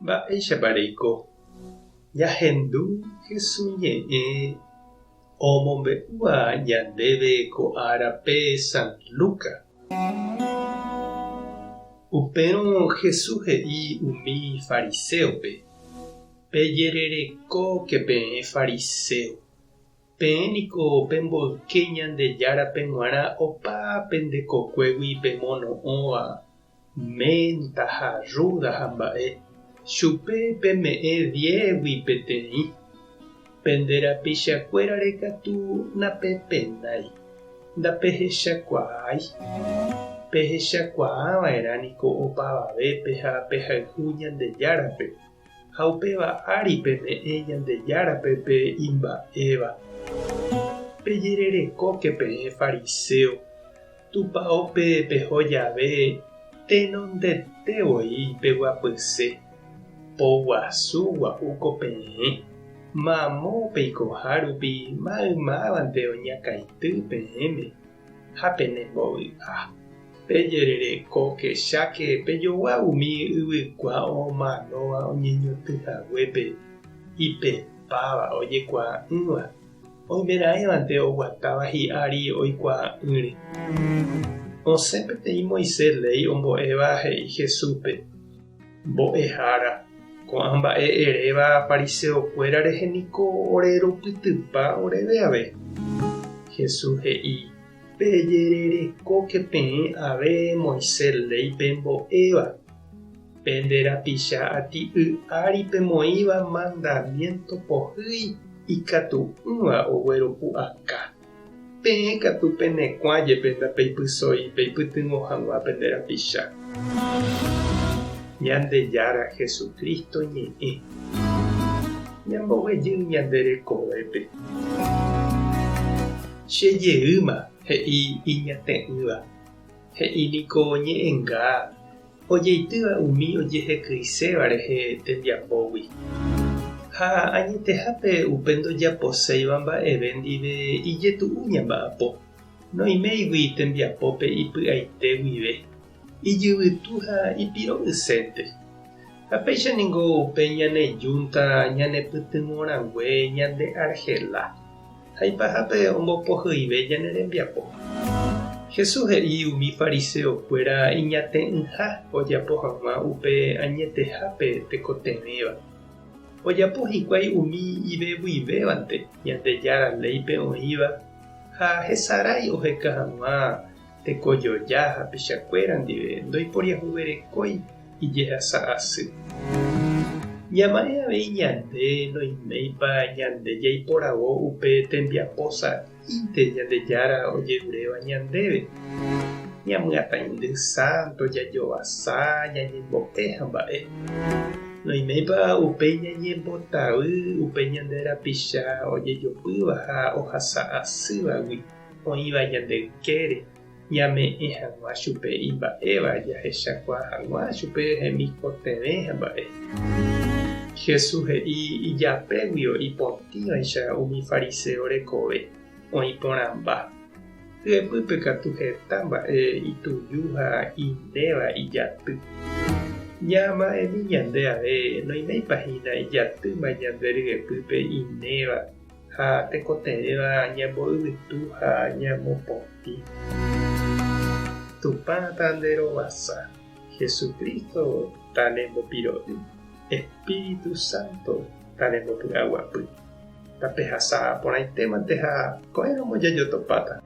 Mba'éichapareiko jahendu Jesús ñe'ẽ omombe'úva ñandéve ko árape San Lucas. Upérõ Jesús he'i umi fariseope: pejerereko ke peẽ fariseo. Peẽniko pemboyke Ñandejárape g̃uarã opa pendekokégui pemono'õva menta ha ruda ha mba'e. Chupe peme'ẽ 10-gui peteĩ. Penderapichakuéra rekatu napepenái. Ndapehechakuaái. Pehechakuaava'erãniko opavavépe ha pehayhu Ñandejárape. Ha upéva ári peme'ẽ Ñandejárape pe imba'éva. Pejerereko ke peẽ fariseo. Tupãópe peho jave tenondetevoi peguapyse. Poguasu gua'úko peẽ. Mamópe ikohárupi maymávante oñakãity peẽme. Ha penembovy'a. Pejerereko ke cháke pejogua umi yvykua omanóva oñeñotỹhaguépe ipepáva ojekuaa'ỹva. Oimerãivante oguatáva hi'ári oikuaa'ỹre. Osẽ peteĩ Moisés ley ombo'éva he'i Jesúspe: mbo'ehára, ko'ã mba'e eréva fariseokuéra rehe niko orerupytypa oreve ave. Jesús he'i: pejerereko ke peẽ ave Moisés ley pembo'éva. Penderapicha ati'y'ári pemoĩva mandamiento pohýi ikatu'ỹva ogueropu'aka. Peẽ katu penekuãjepe ndapeipysói peipytýngo hag̃ua penderapicha. Ñandejára Jesucristo ñe'ẽ. Ñamboguejy ñande rekovépe. Chejeýma, he'i iñate'ỹva. He'íniko ñe'ẽnga. Ojeitýva umi ojehekýiséva rehe tembiapógui. Ha añetehápe upe ndojaposéiva mba'eve ndive ijetu'u ñamba'apo. Noĩméigui tembiapópe ipy'aite guive. Ijyvytu ha ipiro'ysẽnte. Ha péichaniko upe ñane júnta ñanepytyvõrangue ñande Argela. Ha ipahápe ombopohýive ñane rembiapo. Jesús he'i umi fariseokuéra iñate'ỹha ojapo hag̃ua upe añetehápe tekotevẽva. Ojapo hikuái umi iveguivévante Ñandejára léipe oĩva ha hesarái oheka hag̃ua tekojoja ha pichakuéra ndive ndoiporiahuverekói ijehasa asy. Ñama'ẽ avei ñande noĩméipa ñande jaiporavo upe tembiaposa'íte Ñandejára ojeruréva ñandéve. Ñamyatãindy santo jajovasa ñañembo'e ha mba'e. Noĩméipa upe ñañembotavy upe ñande rapicha ojejopýva ha ohasa asývagui oĩva ñande ykére. Ñame'ẽ hag̃ua chupe imba'éva jahechakua hag̃ua chupe hemikotevẽ ha mba'e. Jesús he'i ijapégui oipotĩvaicha umi fariseo rekove oĩporãmba. Hyepýpe katu heta mba'e ituju ha inéva ijaty. Ñama'ẽmi ñande ave noĩméipahína ijatýma ñande ryepýpe inéva ha tekotevẽva ñamboyvytu ha ñamopotĩ. Tupãta nde rovasa. Jesucristo tanembopiro'y. Espíritu Santo tanembopy'aguapy. Tapehasa porãitémante ha ko'ẽramo jajotopáta.